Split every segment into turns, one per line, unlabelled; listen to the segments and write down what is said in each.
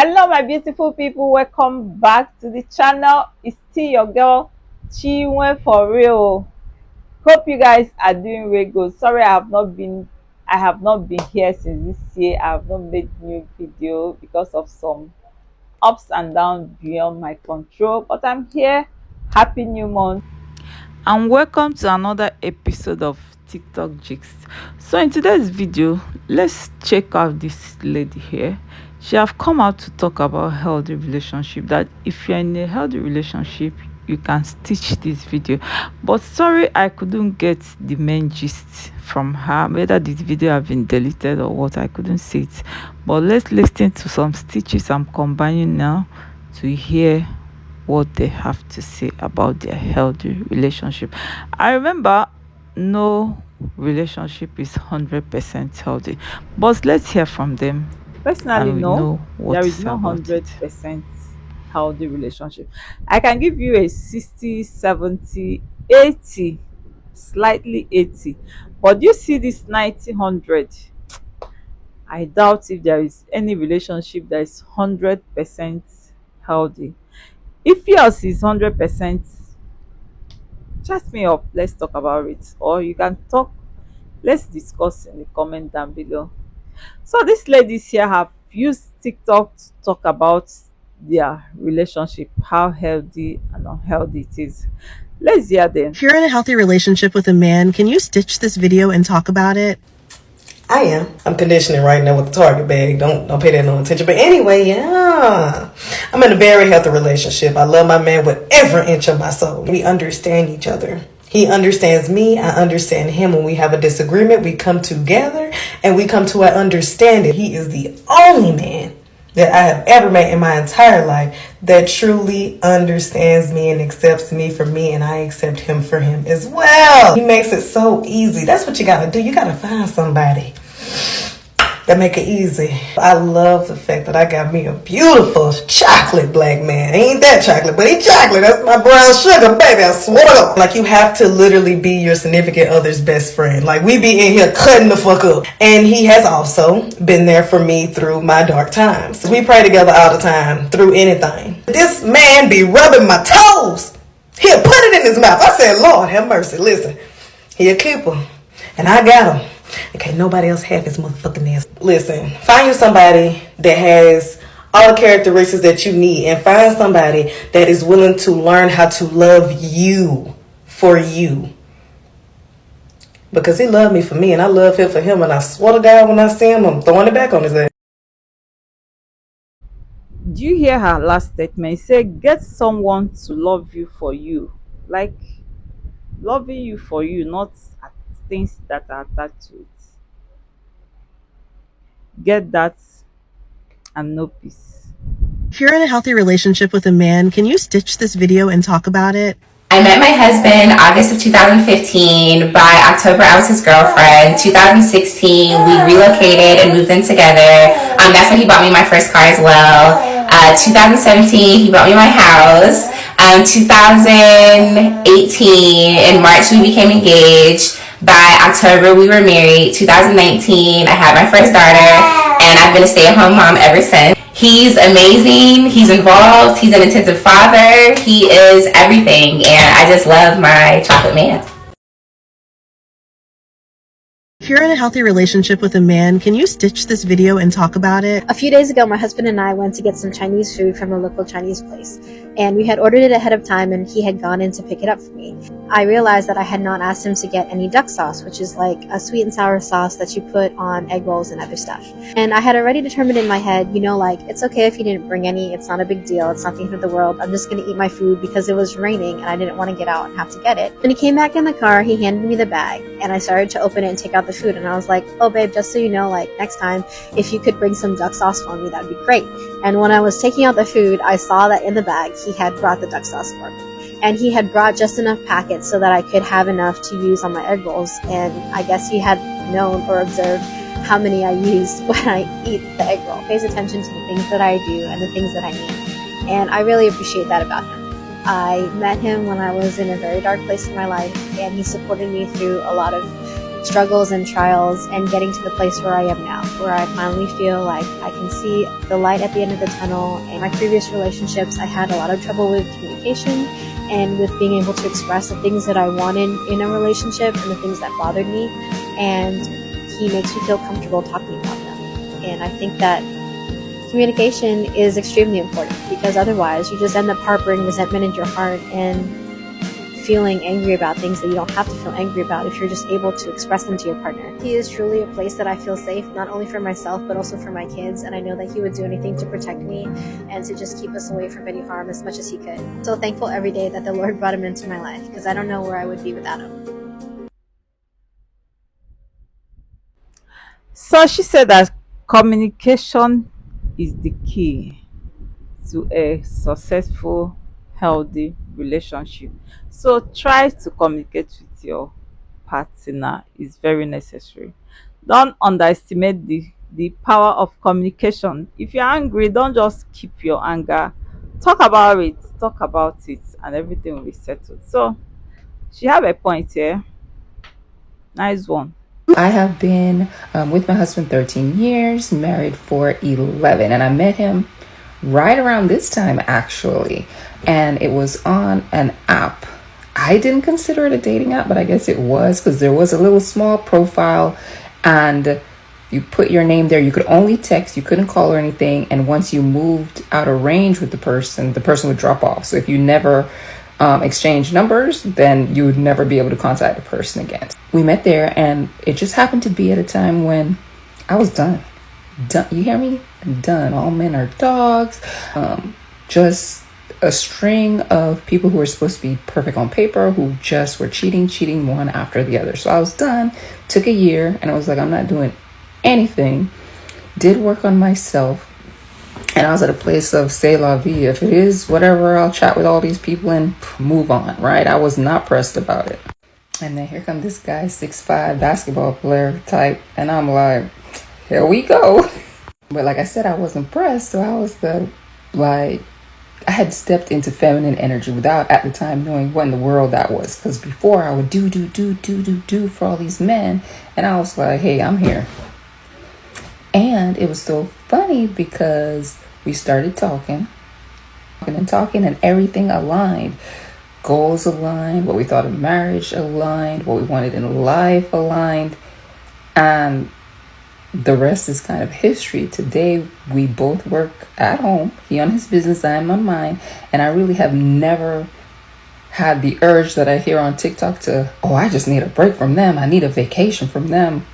Hello my beautiful people, welcome back to the channel. It's still your girl Chinwe for real. Hope you guys are doing really good. Sorry I have not been here since this year. I have not made new video because of some ups and downs beyond my control, but I'm here. Happy new month and welcome to another episode of TikTok Jigs. So in today's video, let's check out this lady here. She have come out to talk about healthy relationship, that if you're in a healthy relationship you can stitch this video. But sorry I couldn't get the main gist from her, whether this video have been deleted or what, I couldn't see it. But let's listen to some stitches I'm combining now to hear what they have to say about their healthy relationship. I remember no relationship is 100% healthy, but let's hear from them. Personally,
And we
no,
know what
there
to
is
say
no
about it.
100% healthy relationship. I can give you a 60, 70, 80, slightly 80. But do you see this 90, 100? I doubt if there is any relationship that is 100% healthy. If yours is 100%, chat me up, let's talk about it, or you can talk, let's discuss in the comment down below. So these ladies here have used TikTok to talk about their relationship, how healthy and unhealthy it is. Let's hear them.
If you're in a healthy relationship with a man, can you stitch this video and talk about it?
I am. I'm conditioning right now with the Target bag. Don't pay that no attention. But anyway, yeah. I'm in a very healthy relationship. I love my man with every inch of my soul. We understand each other. He understands me. I understand him. When we have a disagreement, we come together and we come to an understanding. He is the only man that I have ever met in my entire life that truly understands me and accepts me for me, and I accept him for him as well. He makes it so easy. That's what you gotta do. You gotta find somebody that make it easy. I love the fact that I got me a beautiful chocolate black man. Ain't that chocolate, but he chocolate. That's my brown sugar, baby. I swear to God. Like, you have to literally be your significant other's best friend. Like, we be in here cutting the fuck up. And he has also been there for me through my dark times. We pray together all the time through anything. This man be rubbing my toes. He'll put it in his mouth. I said, Lord have mercy. Listen, he a keeper. And I got him. Okay, nobody else have his motherfucking ass. Listen, find you somebody that has all the characteristics that you need, and find somebody that is willing to learn how to love you for you. Because he loved me for me, and I love him for him, and I swear to God, when I see him, I'm throwing it back on his ass.
Do you hear her last statement? Say, get someone to love you for you. Like, loving you for you, not things that are attached to it. Get that and no peace.
If you're in a healthy relationship with a man, can you stitch this video and talk about it?
I met my husband August of 2015. By October, I was his girlfriend. 2016, we relocated and moved in together. That's when he bought me my first car as well. 2017, he bought me my house. 2018, in March, we became engaged. By October, we were married. 2019, I had my first daughter, and I've been a stay-at-home mom ever since. He's amazing. He's involved. He's an attentive father. He is everything, and I just love my chocolate man.
If you're in a healthy relationship with a man, can you stitch this video and talk about it?
A few days ago, my husband and I went to get some Chinese food from a local Chinese place, and we had ordered it ahead of time, and he had gone in to pick it up for me. I realized that I had not asked him to get any duck sauce, which is like a sweet and sour sauce that you put on egg rolls and other stuff. And I had already determined in my head, like, it's okay if you didn't bring any, it's not a big deal, it's not the end of the world, I'm just gonna eat my food because it was raining and I didn't want to get out and have to get it. When he came back in the car, he handed me the bag, and I started to open it and take out the food, and I was like, oh babe, just so you know, like, next time, if you could bring some duck sauce for me, that'd be great. And when I was taking out the food, I saw that in the bag, he had brought the duck sauce for me. And he had brought just enough packets so that I could have enough to use on my egg rolls, and I guess he had known or observed how many I use when I eat the egg roll. He pays attention to the things that I do and the things that I need, and I really appreciate that about him. I met him when I was in a very dark place in my life, and he supported me through a lot of struggles and trials and getting to the place where I am now, where I finally feel like I can see the light at the end of the tunnel. In my previous relationships, I had a lot of trouble with communication and with being able to express the things that I wanted in a relationship and the things that bothered me. And he makes me feel comfortable talking about them. And I think that communication is extremely important, because otherwise you just end up harboring resentment in your heart and feeling angry about things that you don't have to feel angry about if you're just able to express them to your partner. He is truly a place that I feel safe, not only for myself, but also for my kids. And I know that he would do anything to protect me and to just keep us away from any harm as much as he could. So thankful every day that the Lord brought him into my life, because I don't know where I would be without him.
So she said that communication is the key to a successful, healthy relationship. So try to communicate with your partner. It's very necessary. Don't underestimate the power of communication. If you're angry, don't just keep your anger. Talk about it, and everything will be settled. So she have a point here. Nice one.
I have been with my husband 13 years, married for 11, and I met him right around this time actually, and it was on an app. I didn't consider it a dating app, but I guess it was, because there was a little small profile and you put your name there. You could only text, you couldn't call or anything, and once you moved out of range with the person would drop off. So if you never exchange numbers, then you would never be able to contact the person again. We met there, and it just happened to be at a time when I was done. You hear me? Done. All men are dogs. Just a string of people who were supposed to be perfect on paper, who just were cheating one after the other. So I was done. Took a year, and I was like, I'm not doing anything. Did work on myself. And I was at a place of say la vie. If it is whatever, I'll chat with all these people and move on, right? I was not pressed about it. And then here comes this guy, 6'5", basketball player type. And I'm like, here we go. But like I said, I wasn't pressed. So I was I had stepped into feminine energy without at the time knowing what in the world that was. Because before I would do for all these men. And I was like, hey, I'm here. And it was so funny because we started talking, and everything aligned. Goals aligned, what we thought of marriage aligned, what we wanted in life aligned. And the rest is kind of history. Today, we both work at home. He on his business, I am on mine. And I really have never had the urge that I hear on TikTok to, I just need a break from them. I need a vacation from them.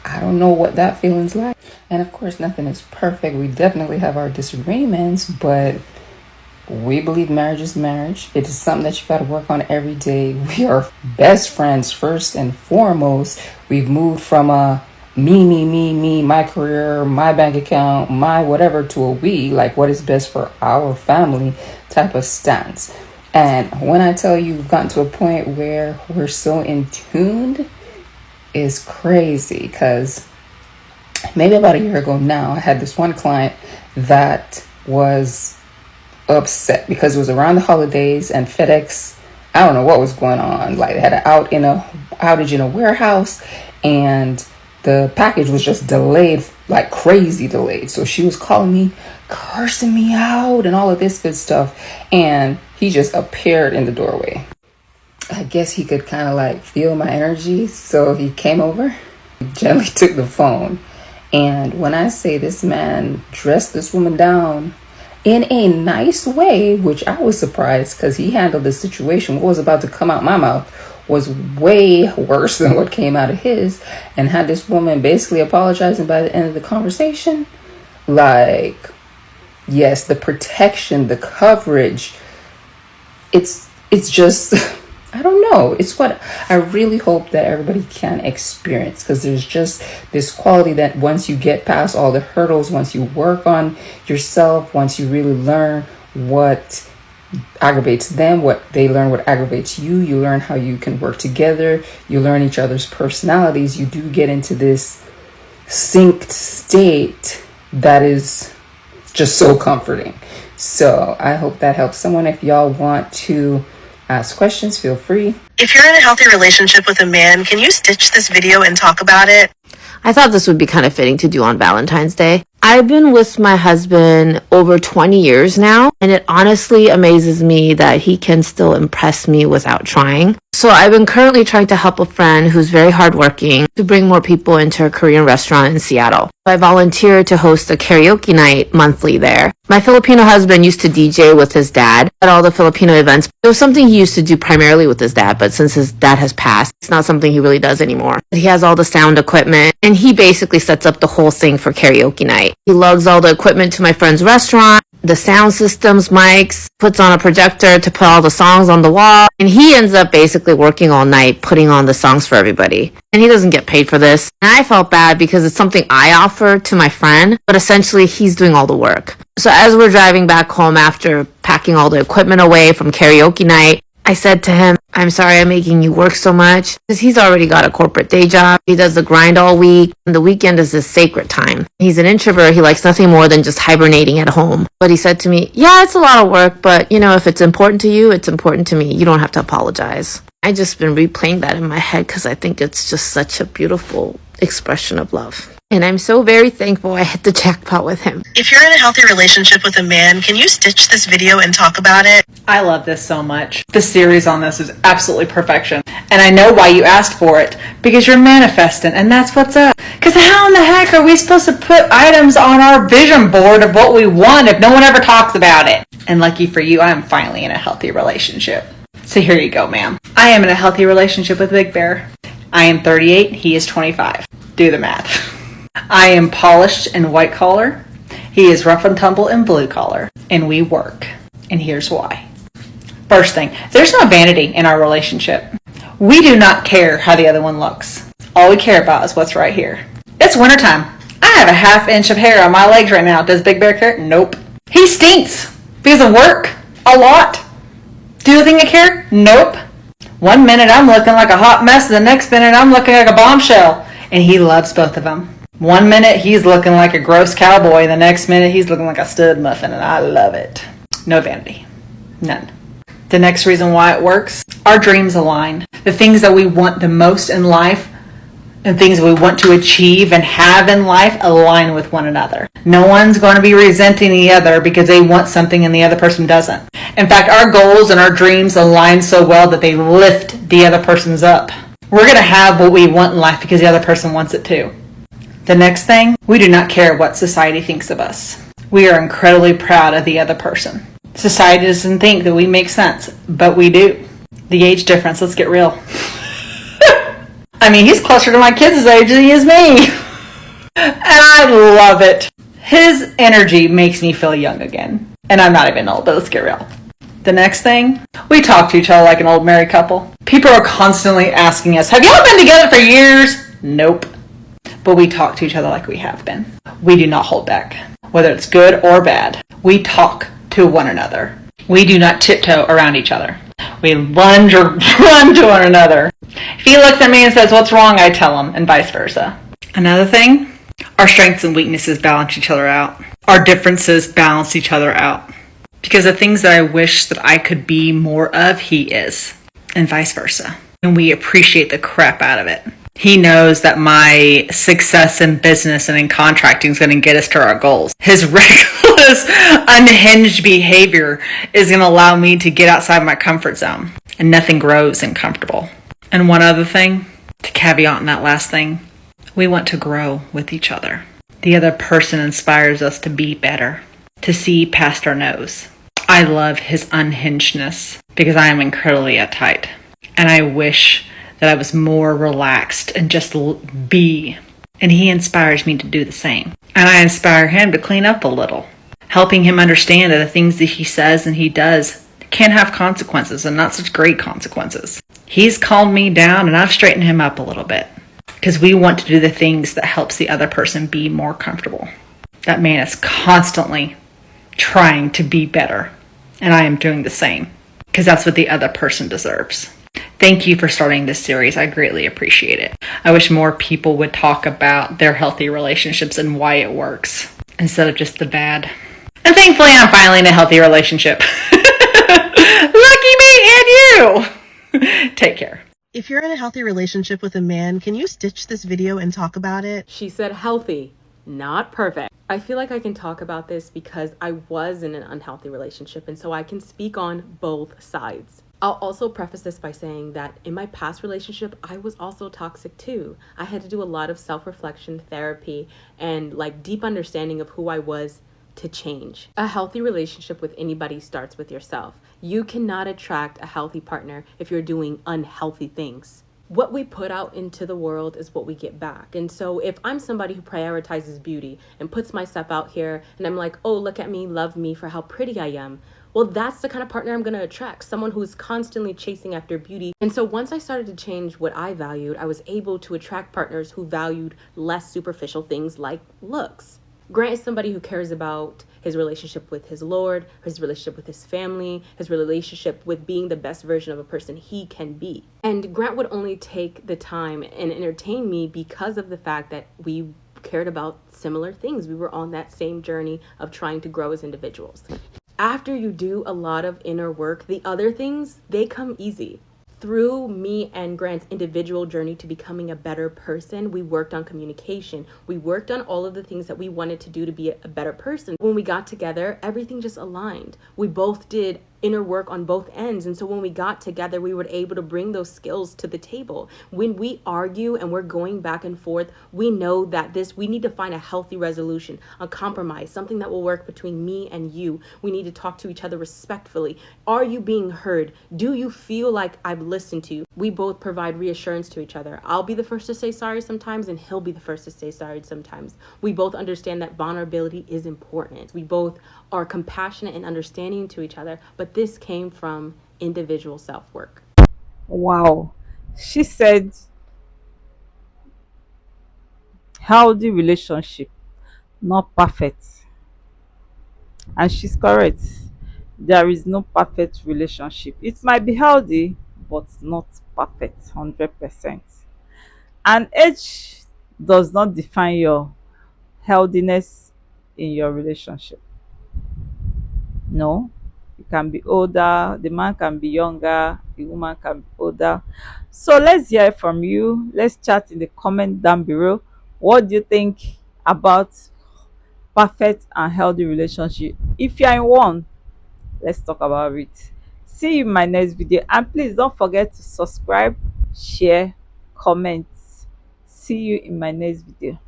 I don't know what that feeling's like. And of course, nothing is perfect. We definitely have our disagreements, but we believe marriage is marriage. It is something that you got to work on every day. We are best friends first and foremost. We've moved from a me, my career, my bank account, my whatever, to a we, like what is best for our family type of stance. And when I tell you we've gotten to a point where we're so in tune, is crazy, because maybe about a year ago now, I had this one client that was upset because it was around the holidays and FedEx, I don't know what was going on. Like they had an outage in a warehouse, and the package was just delayed, like crazy delayed. So she was calling me, cursing me out and all of this good stuff. And he just appeared in the doorway. I guess he could kind of like feel my energy. So he came over, gently took the phone. And when I say this man dressed this woman down in a nice way, which I was surprised because he handled the situation. What was about to come out my mouth was way worse than what came out of his, and had this woman basically apologizing by the end of the conversation. Like, yes, the protection, the coverage, it's just, I don't know. It's what I really hope that everybody can experience, because there's just this quality that once you get past all the hurdles, once you work on yourself, once you really learn what aggravates them, what they learn, what aggravates you, you learn how you can work together, you learn each other's personalities, you do get into this synced state that is just so comforting. So I hope that helps someone. If y'all want to ask questions, feel free.
If you're in a healthy relationship with a man, can you stitch this video and talk about it?
I thought this would be kind of fitting to do on Valentine's Day. I've been with my husband over 20 years now, and it honestly amazes me that he can still impress me without trying. So I've been currently trying to help a friend who's very hardworking to bring more people into a Korean restaurant in Seattle. I volunteered to host a karaoke night monthly there. My Filipino husband used to DJ with his dad at all the Filipino events. It was something he used to do primarily with his dad, but since his dad has passed, it's not something he really does anymore. He has all the sound equipment, and he basically sets up the whole thing for karaoke night. He lugs all the equipment to my friend's restaurant, the sound systems, mics, puts on a projector to put all the songs on the wall, and he ends up basically working all night putting on the songs for everybody. And he doesn't get paid for this. And I felt bad because it's something I offer to my friend, but essentially he's doing all the work. So as we're driving back home after packing all the equipment away from karaoke night, I said to him, I'm sorry I'm making you work so much, because he's already got a corporate day job. He does the grind all week, and the weekend is his sacred time. He's an introvert. He likes nothing more than just hibernating at home. But he said to me, yeah, it's a lot of work, but if it's important to you, it's important to me. You don't have to apologize. I just been replaying that in my head because I think it's just such a beautiful expression of love. And I'm so very thankful I hit the jackpot with him.
If you're in a healthy relationship with a man, can you stitch this video and talk about it?
I love this so much. The series on this is absolutely perfection. And I know why you asked for it. Because you're manifesting, and that's what's up. Because how in the heck are we supposed to put items on our vision board of what we want if no one ever talks about it? And lucky for you, I'm finally in a healthy relationship. So here you go, ma'am. I am in a healthy relationship with Big Bear. I am 38, he is 25. Do the math. I am polished and white collar. He is rough and tumble and blue collar. And we work. And here's why. First thing, there's no vanity in our relationship. We do not care how the other one looks. All we care about is what's right here. It's wintertime. I have a half inch of hair on my legs right now. Does Big Bear care? Nope. He stinks because of work. A lot. Do you think I care? Nope. One minute I'm looking like a hot mess, the next minute I'm looking like a bombshell. And he loves both of them. One minute he's looking like a gross cowboy, the next minute he's looking like a stud muffin, and I love it. No vanity. None. The next reason why it works, our dreams align. The things that we want the most in life and things we want to achieve and have in life align with one another. No one's going to be resenting the other because they want something and the other person doesn't. In fact, our goals and our dreams align so well that they lift the other person's up. We're going to have what we want in life because the other person wants it too. The next thing, we do not care what society thinks of us. We are incredibly proud of the other person. Society doesn't think that we make sense, but we do. The age difference, let's get real. I mean, he's closer to my kids' age than he is me. And I love it. His energy makes me feel young again. And I'm not even old, but let's get real. The next thing, we talk to each other like an old married couple. People are constantly asking us, have y'all been together for years? Nope. But we talk to each other like we have been. We do not hold back, whether it's good or bad. We talk to one another. We do not tiptoe around each other. We lunge or run to one another. If he looks at me and says, what's wrong? I tell him, and vice versa. Another thing, our strengths and weaknesses balance each other out. Our differences balance each other out. Because the things that I wish that I could be more of, he is, and vice versa. And we appreciate the crap out of it. He knows that my success in business and in contracting is going to get us to our goals. His reckless, unhinged behavior is going to allow me to get outside my comfort zone. And nothing grows uncomfortable. And one other thing, to caveat on that last thing, we want to grow with each other. The other person inspires us to be better, to see past our nose. I love his unhingedness because I am incredibly uptight. And I wish that I was more relaxed and just be. And he inspires me to do the same. And I inspire him to clean up a little, helping him understand that the things that he says and he does can have consequences and not such great consequences. He's calmed me down and I've straightened him up a little bit because we want to do the things that helps the other person be more comfortable. That man is constantly trying to be better. And I am doing the same because that's what the other person deserves. Thank you for starting this series. I greatly appreciate it. I wish more people would talk about their healthy relationships and why it works instead of just the bad. And thankfully, I'm finally in a healthy relationship. Lucky me and you! Take care.
If you're in a healthy relationship with a man, can you stitch this video and talk about it?
She said healthy, not perfect. I feel like I can talk about this because I was in an unhealthy relationship, and so I can speak on both sides. I'll also preface this by saying that in my past relationship, I was also toxic too. I had to do a lot of self-reflection, therapy, and like deep understanding of who I was to change. A healthy relationship with anybody starts with yourself. You cannot attract a healthy partner if you're doing unhealthy things. What we put out into the world is what we get back. And so if I'm somebody who prioritizes beauty and puts myself out here and I'm like, oh, look at me, love me for how pretty I am, well, that's the kind of partner I'm going to attract, someone who's constantly chasing after beauty. And so once I started to change what I valued, I was able to attract partners who valued less superficial things like looks. Grant is somebody who cares about his relationship with his Lord, his relationship with his family, his relationship with being the best version of a person he can be. And Grant would only take the time and entertain me because of the fact that we cared about similar things. We were on that same journey of trying to grow as individuals. After you do a lot of inner work, the other things, they come easy. Through me and Grant's individual journey to becoming a better person, we worked on communication. We worked on all of the things that we wanted to do to be a better person. When we got together, everything just aligned. We both did inner work on both ends. And so when we got together, we were able to bring those skills to the table. When we argue and we're going back and forth, we know that we need to find a healthy resolution, a compromise, something that will work between me and you. We need to talk to each other respectfully. Are you being heard? Do you feel like I've listened to you? We both provide reassurance to each other. I'll be the first to say sorry sometimes, and he'll be the first to say sorry sometimes. We both understand that vulnerability is important. We both are compassionate and understanding to each other, but this came from individual self-work.
Wow. She said healthy relationship, not perfect. And she's correct. There is no perfect relationship. It might be healthy, but not perfect 100%. And age does not define your healthiness in your relationship. No, you can be older, the man can be younger, the woman can be older. So let's hear from you. Let's chat in the comment down below. What do you think about perfect and healthy relationship? If you're in one, let's talk about it. See you in my next video, and please don't forget to subscribe, share, comment. See you in my next video.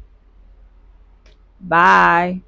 Bye.